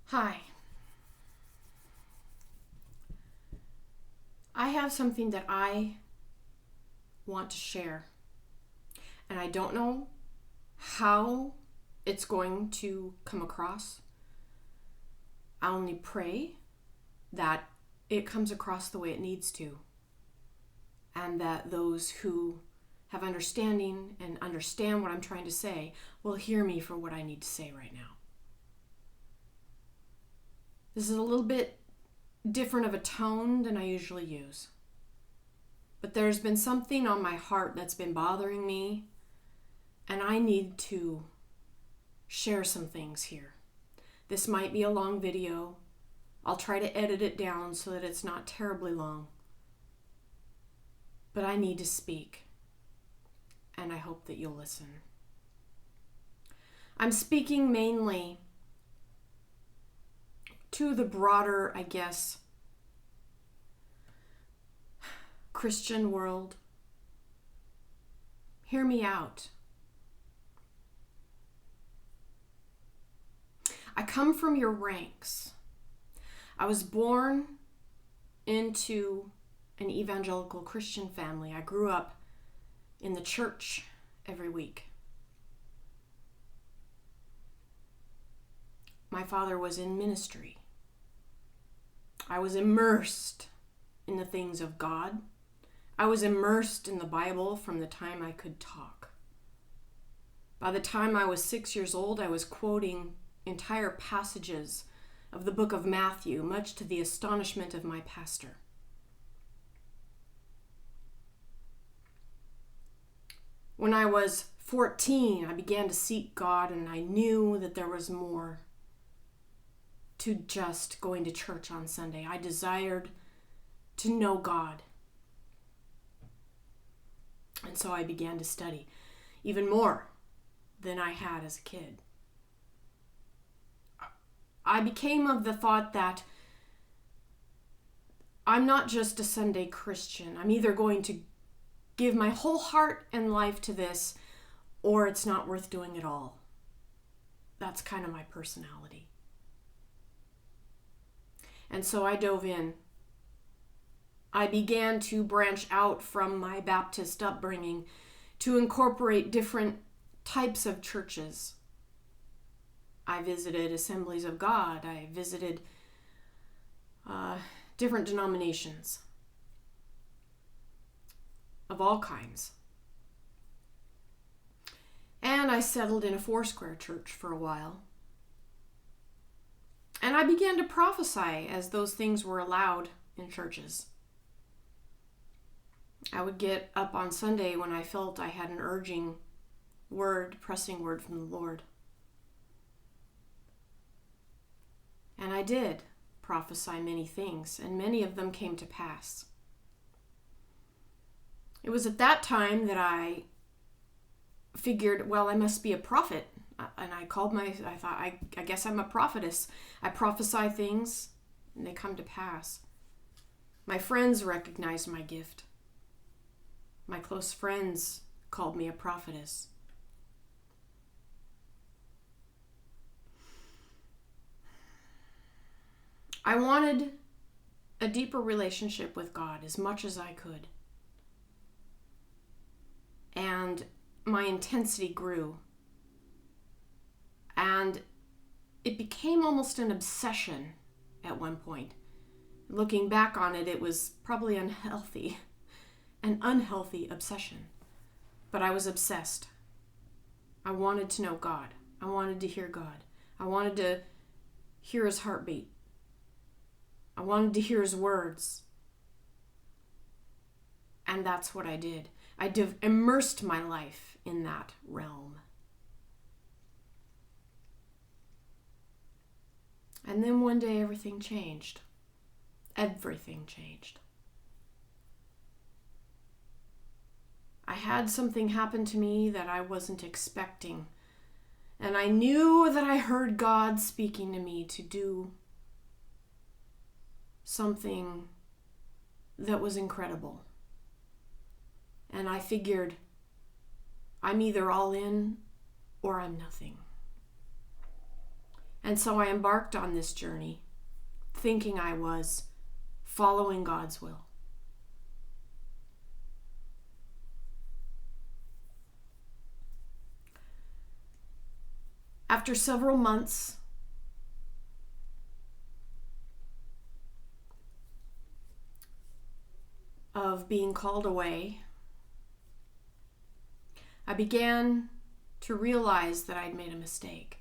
Hi. I have something that I want to share, and I don't know how it's going to come across. I only pray that it comes across the way it needs to, and that those who have understanding and understand what I'm trying to say will hear me for what I need to say right now. This is a little bit different of a tone than I usually use. But there's been something on my heart that's been bothering me, and I need to share some things here. This might be a long video. I'll try to edit it down so that it's not terribly long. But I need to speak, and I hope that you'll listen. I'm speaking mainly to the broader, Christian world. Hear me out. I come from your ranks. I was born into an evangelical Christian family. I grew up in the church every week. My father was in ministry. I was immersed in the things of God. I was immersed in the Bible from the time I could talk. By the time I was 6 years old, I was quoting entire passages of the book of Matthew, much to the astonishment of my pastor. When I was 14, I began to seek God, and I knew that there was more to just going to church on Sunday. I desired to know God. And so I began to study even more than I had as a kid. I became of the thought that I'm not just a Sunday Christian. I'm either going to give my whole heart and life to this, or it's not worth doing at all. That's kind of my personality. And so I dove in. I began to branch out from my Baptist upbringing to incorporate different types of churches. I visited Assemblies of God. I visited different denominations of all kinds. And I settled in a Foursquare church for a while. And I began to prophesy as those things were allowed in churches. I would get up on Sunday when I felt I had an urging word, pressing word from the Lord. And I did prophesy many things, and many of them came to pass. It was at that time that I figured, well, I must be a prophet. And I thought, I guess I'm a prophetess. I prophesy things, and they come to pass. My friends recognized my gift. My close friends called me a prophetess. I wanted a deeper relationship with God as much as I could. And my intensity grew. And it became almost an obsession at one point. Looking back on it, it was probably an unhealthy obsession. But I was obsessed. I wanted to know God. I wanted to hear God. I wanted to hear his heartbeat. I wanted to hear his words. And that's what I did. I immersed my life in that realm. And then one day everything changed. Everything changed. I had something happen to me that I wasn't expecting. And I knew that I heard God speaking to me to do something that was incredible. And I figured, I'm either all in or I'm nothing. And so I embarked on this journey, thinking I was following God's will. After several months of being called away, I began to realize that I'd made a mistake.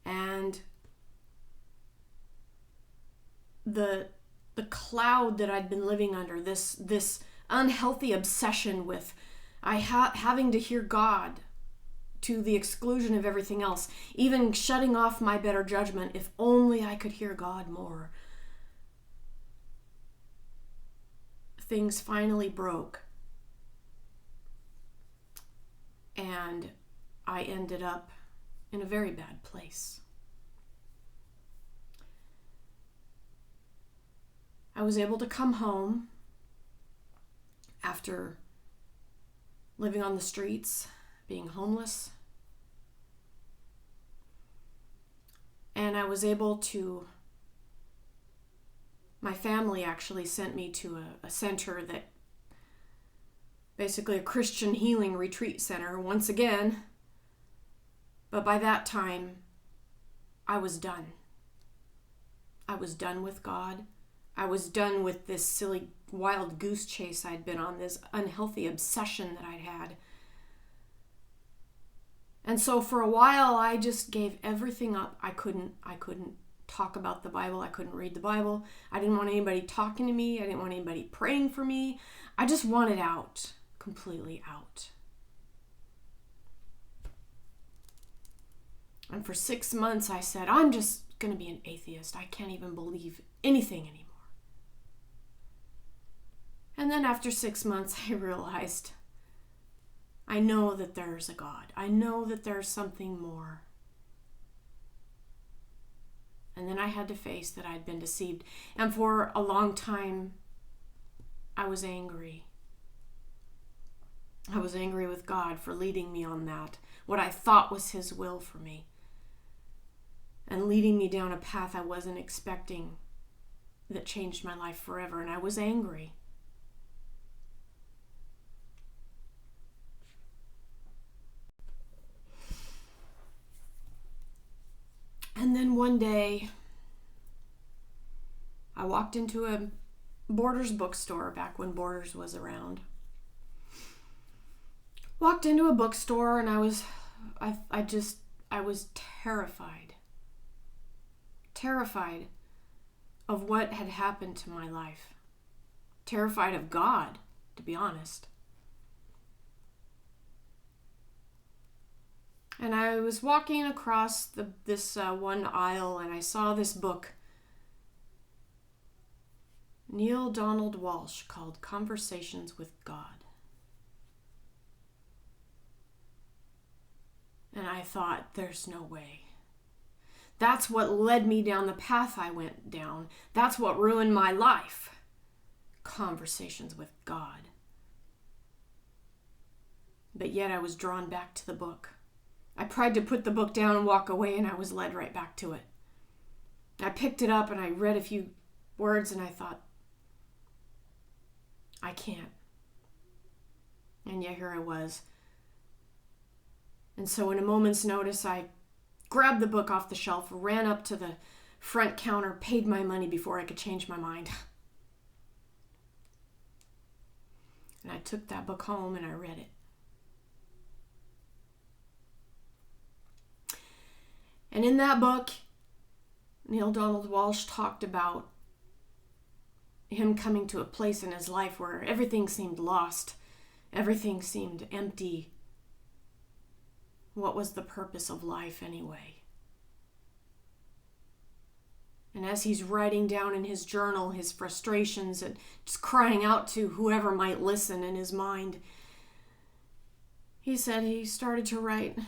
And the cloud that I'd been living under, this unhealthy obsession with having to hear God to the exclusion of everything else, even shutting off my better judgment, if only I could hear God more. Things finally broke, and I ended up in a very bad place. I was able to come home after living on the streets, being homeless, and I was able to, my family actually sent me to a center that, basically a Christian healing retreat center once again, but by that time, I was done. I was done with God. I was done with this silly wild goose chase I'd been on, this unhealthy obsession that I'd had. And so for a while, I just gave everything up. I couldn't talk about the Bible. I couldn't read the Bible. I didn't want anybody talking to me. I didn't want anybody praying for me. I just wanted out, completely out. And for 6 months, I said, I'm just going to be an atheist. I can't even believe anything anymore. And then after 6 months, I realized, I know that there's a God. I know that there's something more. And then I had to face that I'd been deceived. And for a long time, I was angry. I was angry with God for leading me on that, what I thought was His will for me, and leading me down a path I wasn't expecting that changed my life forever. And I was angry. And then one day, I walked into a Borders bookstore back when Borders was around. Walked into a bookstore and I was terrified. Terrified of what had happened to my life. Terrified of God, to be honest. And I was walking across this one aisle and I saw this book, Neale Donald Walsch, called Conversations with God. And I thought, there's no way. That's what led me down the path I went down. That's what ruined my life. Conversations with God. But yet I was drawn back to the book. I tried to put the book down and walk away, and I was led right back to it. I picked it up and I read a few words and I thought, I can't. And yet here I was. And so in a moment's notice, I grabbed the book off the shelf, ran up to the front counter, paid my money before I could change my mind. And I took that book home and I read it. And in that book, Neale Donald Walsch talked about him coming to a place in his life where everything seemed lost. Everything seemed empty. What was the purpose of life anyway? And as he's writing down in his journal his frustrations and just crying out to whoever might listen in his mind, he said he started to write,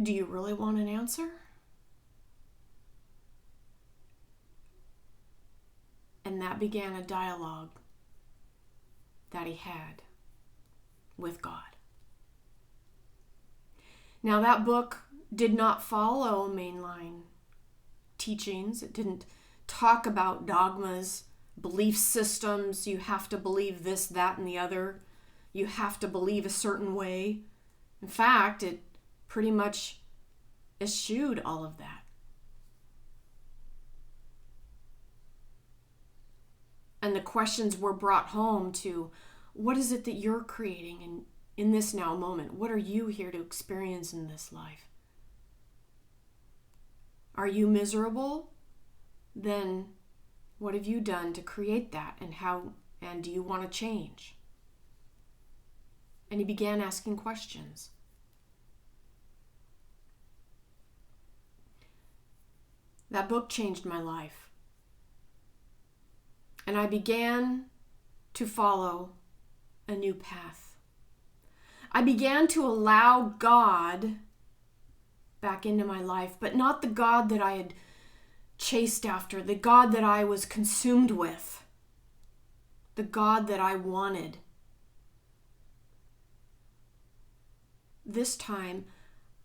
do you really want an answer? And that began a dialogue that he had with God. Now, that book did not follow mainline teachings. It didn't talk about dogmas, belief systems. You have to believe this, that, and the other. You have to believe a certain way. In fact, it pretty much eschewed all of that. And the questions were brought home to, what is it that you're creating in this now moment? What are you here to experience in this life? Are you miserable? Then what have you done to create that, and do you want to change? And he began asking questions. That book changed my life. And I began to follow a new path. I began to allow God back into my life, but not the God that I had chased after, the God that I was consumed with, the God that I wanted. This time,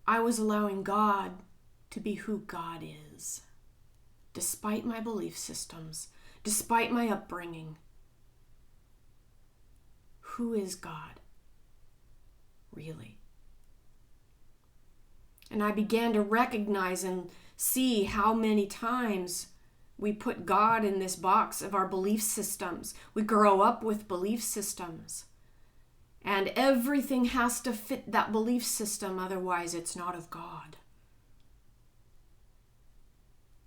I was allowing God to be who God is, despite my belief systems, despite my upbringing. Who is God, really? And I began to recognize and see how many times we put God in this box of our belief systems. We grow up with belief systems. And everything has to fit that belief system, otherwise it's not of God.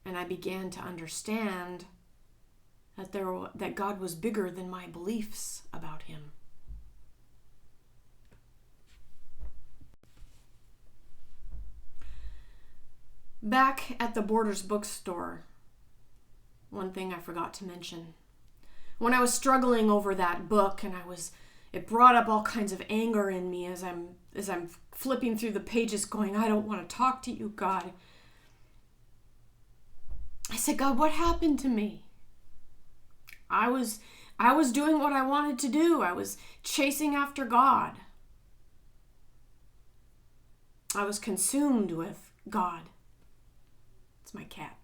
And I began to understand that God was bigger than my beliefs about him. Back at the Borders bookstore, one thing I forgot to mention. When I was struggling over that book, and it brought up all kinds of anger in me as I'm flipping through the pages going, I don't want to talk to you, God. I said, God, what happened to me? I was doing what I wanted to do. I was chasing after God. I was consumed with God. It's my cat.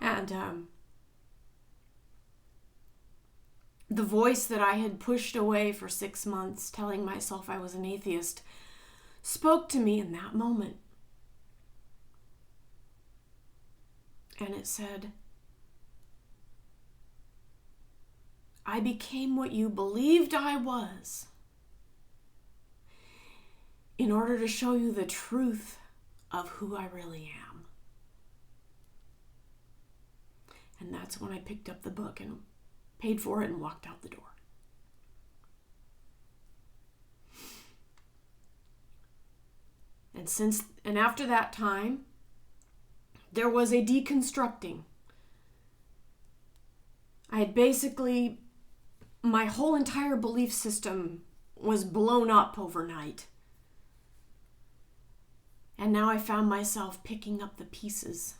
And the voice that I had pushed away for 6 months, telling myself I was an atheist, spoke to me in that moment. And it said, I became what you believed I was in order to show you the truth of who I really am. And that's when I picked up the book and paid for it and walked out the door. And after that time, there was a deconstructing. I had basically, my whole entire belief system was blown up overnight. And now I found myself picking up the pieces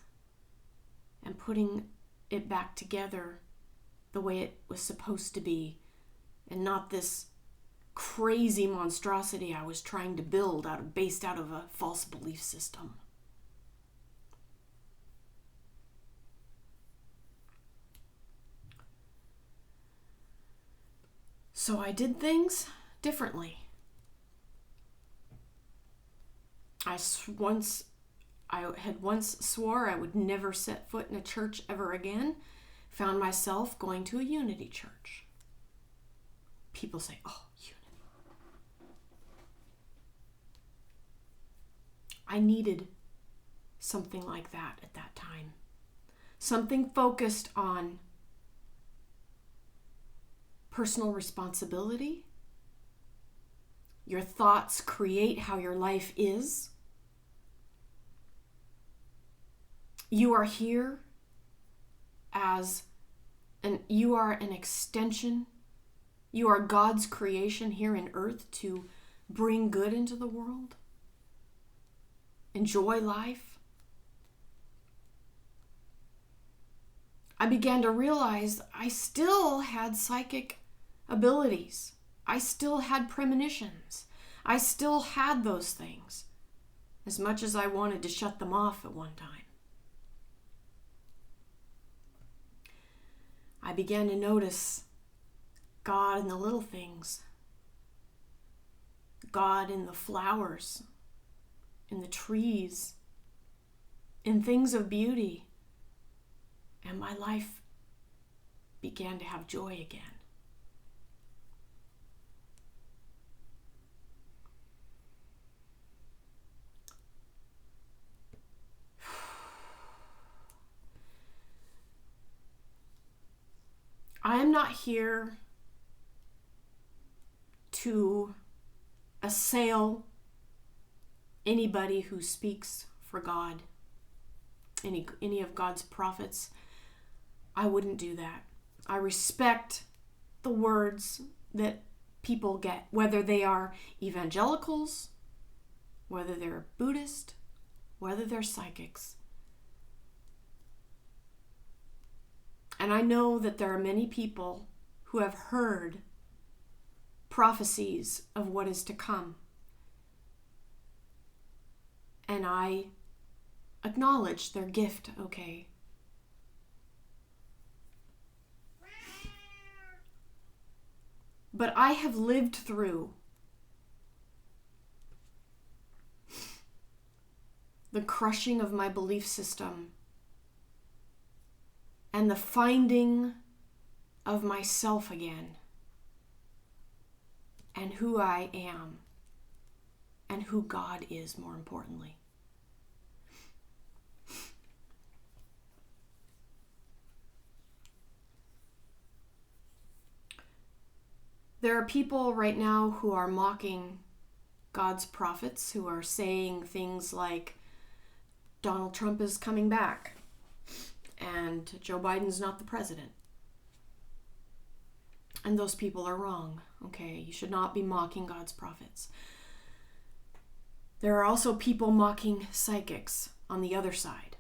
and putting it back together the way it was supposed to be, and not this crazy monstrosity I was trying to build based out of a false belief system. So I did things differently. I had once swore I would never set foot in a church ever again. Found myself going to a Unity church. People say, oh, Unity. I needed something like that at that time. Something focused on personal responsibility. Your thoughts create how your life is. You are here you are an extension. You are God's creation here in earth to bring good into the world. Enjoy life. I began to realize I still had psychic abilities. I still had premonitions. I still had those things, as much as I wanted to shut them off at one time. I began to notice God in the little things, God in the flowers, in the trees, in things of beauty, and my life began to have joy again. I am not here to assail anybody who speaks for God, any of God's prophets. I wouldn't do that. I respect the words that people get, whether they are evangelicals, whether they're Buddhist, whether they're psychics. And I know that there are many people who have heard prophecies of what is to come. And I acknowledge their gift, okay? But I have lived through the crushing of my belief system and the finding of myself again, and who I am, and who God is, more importantly. There are people right now who are mocking God's prophets, who are saying things like, Donald Trump is coming back, and Joe Biden's not the president. And those people are wrong, okay? You should not be mocking God's prophets. There are also people mocking psychics on the other side.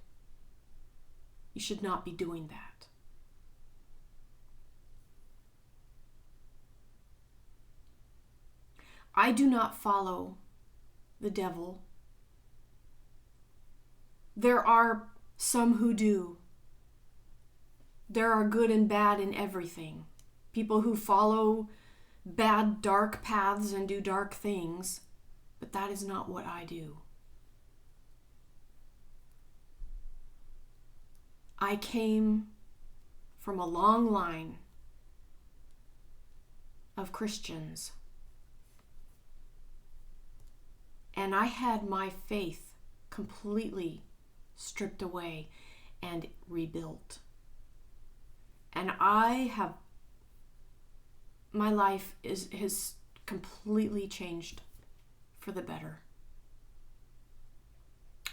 You should not be doing that. I do not follow the devil. There are some who do. There are good and bad in everything. People who follow bad, dark paths and do dark things, but that is not what I do. I came from a long line of Christians, and I had my faith completely stripped away and rebuilt. And my life has completely changed for the better.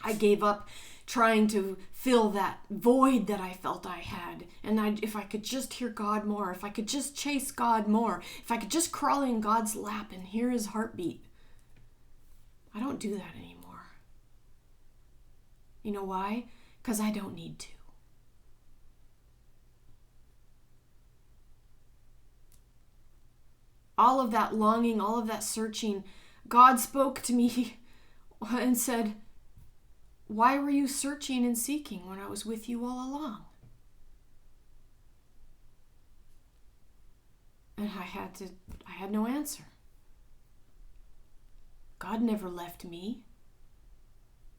I gave up trying to fill that void that I felt I had. And if I could just hear God more, if I could just chase God more, if I could just crawl in God's lap and hear his heartbeat. I don't do that anymore. You know why? Because I don't need to. All of that longing, all of that searching, God spoke to me and said, why were you searching and seeking when I was with you all along? And I had no answer. God never left me.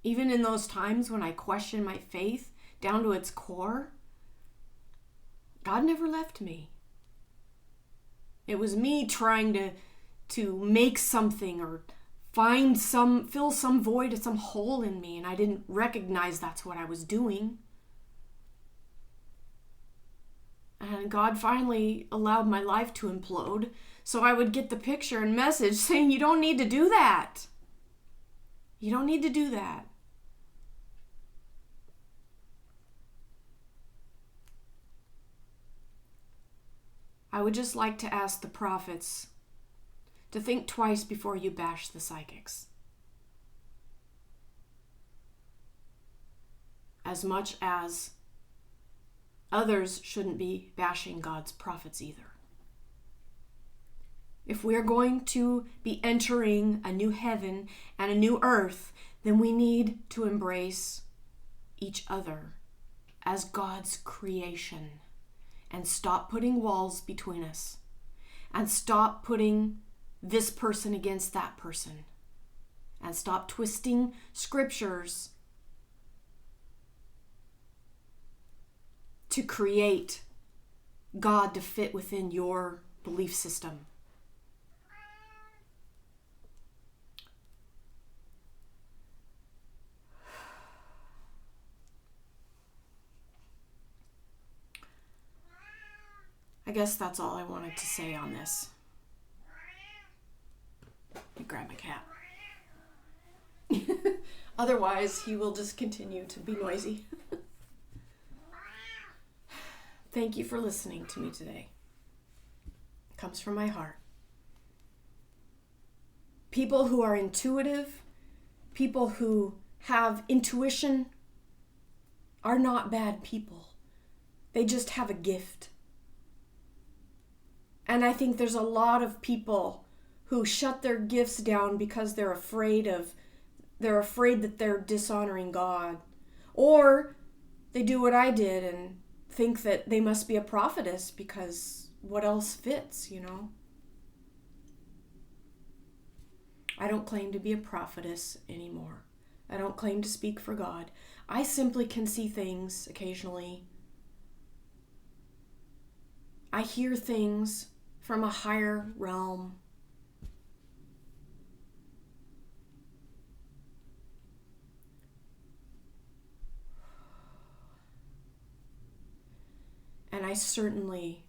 Even in those times when I questioned my faith down to its core, God never left me. It was me trying to make something or fill some void, some hole in me, and I didn't recognize that's what I was doing. And God finally allowed my life to implode, so I would get the picture and message saying, you don't need to do that. You don't need to do that. I would just like to ask the prophets to think twice before you bash the psychics. As much as others shouldn't be bashing God's prophets either. If we are going to be entering a new heaven and a new earth, then we need to embrace each other as God's creation and stop putting walls between us and stop putting this person against that person and stop twisting scriptures to create God to fit within your belief system. I guess that's all I wanted to say on this. Let me grab my cat. Otherwise, he will just continue to be noisy. Thank you for listening to me today. It comes from my heart. People who are intuitive, people who have intuition are not bad people. They just have a gift. And I think there's a lot of people who shut their gifts down because they're afraid that they're dishonoring God. Or they do what I did and think that they must be a prophetess because what else fits, you know? I don't claim to be a prophetess anymore. I don't claim to speak for God. I simply can see things occasionally. I hear things from a higher realm. And I certainly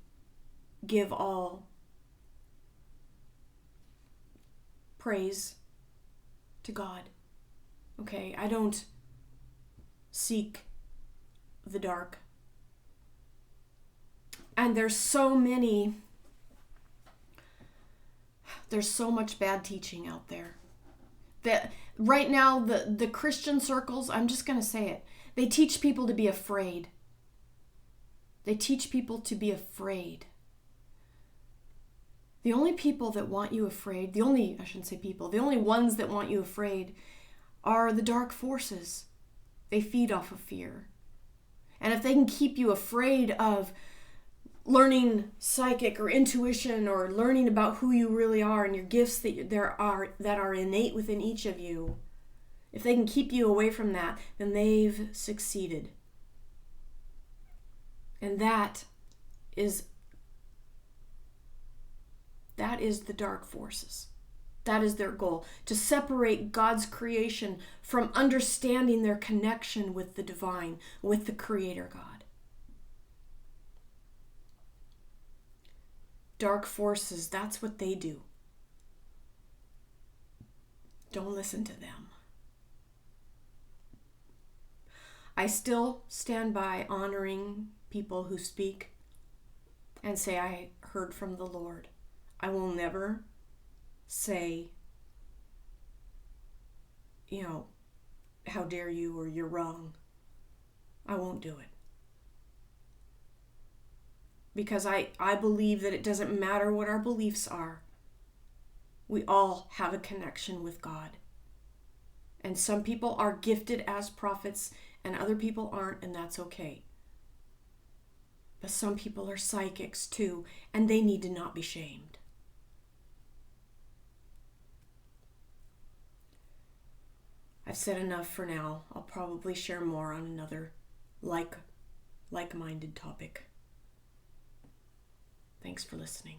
give all praise to God. Okay, I don't seek the dark. And there's so much bad teaching out there. That right now, the Christian circles, I'm just going to say it, they teach people to be afraid. They teach people to be afraid. The only people that want you afraid, the only ones that want you afraid are the dark forces. They feed off of fear. And if they can keep you afraid of learning psychic or intuition or learning about who you really are and your gifts that are innate within each of you, if they can keep you away from that, then they've succeeded. And that is the dark forces. That is their goal, to separate God's creation from understanding their connection with the divine, with the Creator God. Dark forces, that's what they do. Don't listen to them. I still stand by honoring people who speak and say, I heard from the Lord. I will never say, how dare you or you're wrong. I won't do it. Because I believe that it doesn't matter what our beliefs are. We all have a connection with God. And some people are gifted as prophets and other people aren't, and that's okay. But some people are psychics too, and they need to not be shamed. I've said enough for now. I'll probably share more on another like-minded topic. Thanks for listening.